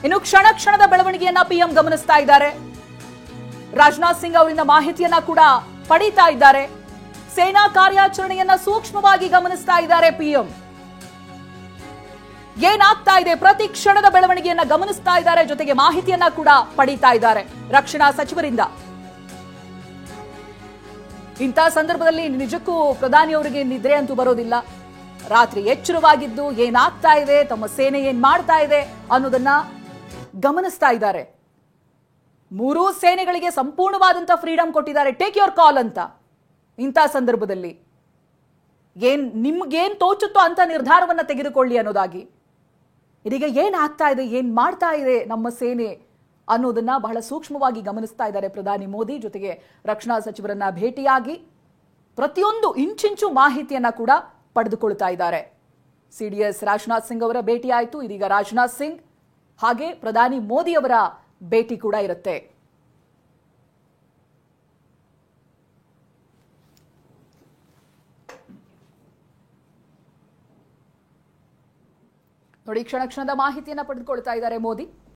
ಇನ್ನು ಕ್ಷಣ ಕ್ಷಣದ ಬೆಳವಣಿಗೆಯನ್ನ ಪಿಎಂ ಗಮನಿಸ್ತಾ ಇದ್ದಾರೆ. ರಾಜನಾಥ್ ಸಿಂಗ್ ಅವರಿಂದ ಮಾಹಿತಿಯನ್ನ ಕೂಡ ಪಡೀತಾ ಇದ್ದಾರೆ. ಸೇನಾ ಕಾರ್ಯಾಚರಣೆಯನ್ನ ಸೂಕ್ಷ್ಮವಾಗಿ ಗಮನಿಸ್ತಾ ಇದ್ದಾರೆ ಪಿಎಂ. ಏನಾಗ್ತಾ ಇದೆ ಪ್ರತಿ ಕ್ಷಣದ ಬೆಳವಣಿಗೆಯನ್ನ ಗಮನಿಸ್ತಾ ಇದ್ದಾರೆ, ಜೊತೆಗೆ ಮಾಹಿತಿಯನ್ನ ಕೂಡ ಪಡೀತಾ ಇದ್ದಾರೆ ರಕ್ಷಣಾ ಸಚಿವರಿಂದ. ಇಂಥ ಸಂದರ್ಭದಲ್ಲಿ ನಿಜಕ್ಕೂ ಪ್ರಧಾನಿಯವರಿಗೆ ನಿದ್ರೆ ಅಂತೂ ಬರೋದಿಲ್ಲ. ರಾತ್ರಿ ಎಚ್ಚರವಾಗಿದ್ದು ಏನಾಗ್ತಾ ಇದೆ, ತಮ್ಮ ಸೇನೆ ಏನ್ ಮಾಡ್ತಾ ಇದೆ ಅನ್ನೋದನ್ನ ಗಮನಿಸ್ತಾ ಇದ್ದಾರೆ. ಮೂರೂ ಸೇನೆಗಳಿಗೆ ಸಂಪೂರ್ಣವಾದಂತ ಫ್ರೀಡಂ ಕೊಟ್ಟಿದ್ದಾರೆ, ಟೇಕ್ ಯೋರ್ ಕಾಲ್ ಅಂತ. ಇಂಥ ಸಂದರ್ಭದಲ್ಲಿ ನಿಮ್ಗೇನ್ ತೋಚುತ್ತೋ ಅಂತ ನಿರ್ಧಾರವನ್ನ ತೆಗೆದುಕೊಳ್ಳಿ ಅನ್ನೋದಾಗಿ. ಇದೀಗ ಏನಾಗ್ತಾ ಇದೆ, ಏನ್ ಮಾಡ್ತಾ ಇದೆ ನಮ್ಮ ಸೇನೆ ಅನ್ನೋದನ್ನ ಬಹಳ ಸೂಕ್ಷ್ಮವಾಗಿ ಗಮನಿಸ್ತಾ ಇದ್ದಾರೆ ಪ್ರಧಾನಿ ಮೋದಿ. ಜೊತೆಗೆ ರಕ್ಷಣಾ ಸಚಿವರನ್ನ ಭೇಟಿಯಾಗಿ ಪ್ರತಿಯೊಂದು ಇಂಚಿಂಚು ಮಾಹಿತಿಯನ್ನ ಕೂಡ ಪಡೆದುಕೊಳ್ತಾ ಇದ್ದಾರೆ. ಸಿಡಿಎಸ್ ರಾಜನಾಥ್ ಸಿಂಗ್ ಅವರ ಭೇಟಿ ಆಯಿತು. ಇದೀಗ ರಾಜನಾಥ್ ಸಿಂಗ್ ಹಾಗೆ ಪ್ರಧಾನಿ ಮೋದಿ ಅವರ ಭೇಟಿ ಕೂಡ ಇರುತ್ತೆ. ನೋಡಿ, ಕ್ಷಣ ಕ್ಷಣದ ಮಾಹಿತಿಯನ್ನ ಪಡೆದುಕೊಳ್ತಾ ಇದ್ದಾರೆ ಮೋದಿ.